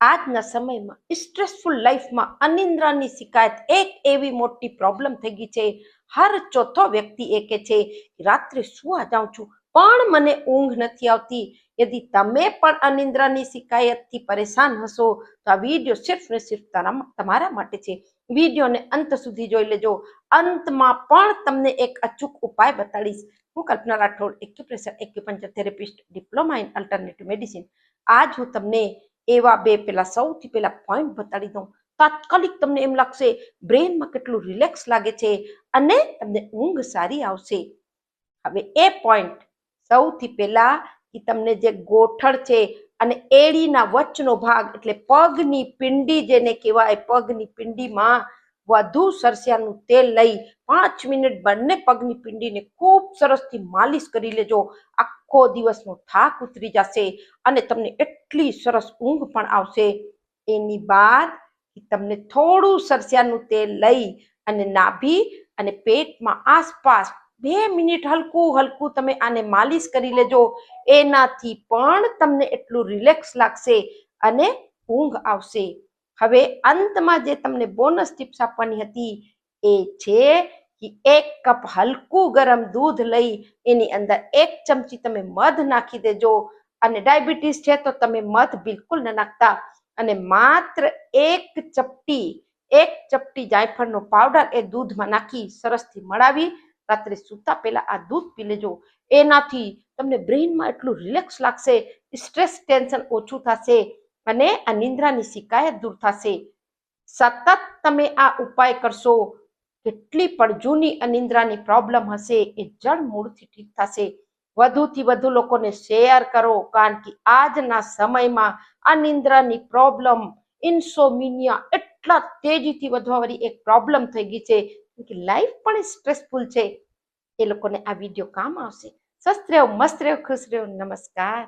આજના સમયમાં સ્ટ્રેસફુલ લાઈફમાં અનિદ્રાની શિકાયત એક એવી મોટી પ્રોબ્લેમ થઈ ગઈ છે. હર ચોથો વ્યક્તિ એ કે છે રાત્રે સુવા જાઉં છું પણ મને ઊંઘ નથી આવતી. યદિ તમે પણ અનિદ્રાની શિકાયતથી પરેશાન હશો તો આ વિડીયો સિર્ફ ને સિર્ફ તમારા માટે છે. વિડીયોને અંત સુધી જોઈ લેજો. અંતમાં પણ તમને એક અચૂક ઉપાય બતાડીશ. હું Kalpana Rathod, acupressure acupuncture therapist, diploma in alternative medicine. આજ હું તમને એવા સૌથી પહેલા પોઈન્ટ બતાડી દઉં. તાત્કાલિક તમને એમ લાગશે બ્રેનમાં કેટલું રિલેક્સ લાગે છે અને તમને ઊંઘ સારી આવશે. હવે એ પોઈન્ટ સૌથી પહેલા તમને જે ગોઠણ છે અને એડીના વચ્ચનો ભાગ એટલે પગની પિંડી જેને કહેવાય, પગની પિંડીમાં વધુ સરસિયાનું તેલ લઈ 5 મિનિટ બંને પગની પિંડીને ખૂબ સરસથી માલિશ કરી લેજો. આખો દિવસનો થાક ઉતરી જશે અને તમને એટલી સરસ ઊંઘ પણ આવશે. એની બાદ તમને થોડું સરસિયાનું તેલ લઈ અને નાભી અને પેટમાં આસપાસ 2 મિનિટ હલકું હલકું તમે આને માલિશ કરી લેજો. એનાથી પણ તમને એટલું રિલેક્સ લાગશે અને ઊંઘ આવશે. હવે અંતમાં જે તમને બોનસ ટિપ્સ આપવાની હતી એ છે કે 1 કપ હલકું ગરમ દૂધ લઈ એની અંદર 1 ચમચી તમે મધ નાખી દેજો. અને ડાયાબિટીસ છે તો તમે મધ બિલકુલ ન નાખતા અને માત્ર 1 ચપટી જાયફળનો પાવડર એ દૂધમાં નાખી સરસથી મળાવી રાત્રે સૂતા પહેલા આ દૂધ પી લેજો. એનાથી તમને બ્રેઇનમાં એટલું રિલેક્સ લાગશે, સ્ટ્રેસ ટેન્શન ઓછું થશે અને આ નિંદ્રાની શિકાયત દૂર થશે. સતત તમે આ ઉપાય કરશો, કેટલી પણ જૂની અનિદ્રાની પ્રોબ્લેમ હશે એ જડ મૂળથી ઠીક થશે. વધુથી વધુ લોકોને શેર કરો, કારણ કે આજના સમયમાં અનિદ્રાની પ્રોબ્લેમ, ઇન્સોમિનિયા એટલા તેજીથી વધવાવાળી એક પ્રોબ્લેમ થઈ ગઈ છે કે લાઈફ પણ સ્ટ્રેસફુલ છે. એ લોકોને આ વિડીયો કામ આવશે. સ્વસ્થ રહો, મસ્ત રહો, ખુશ રહો. નમસ્કાર.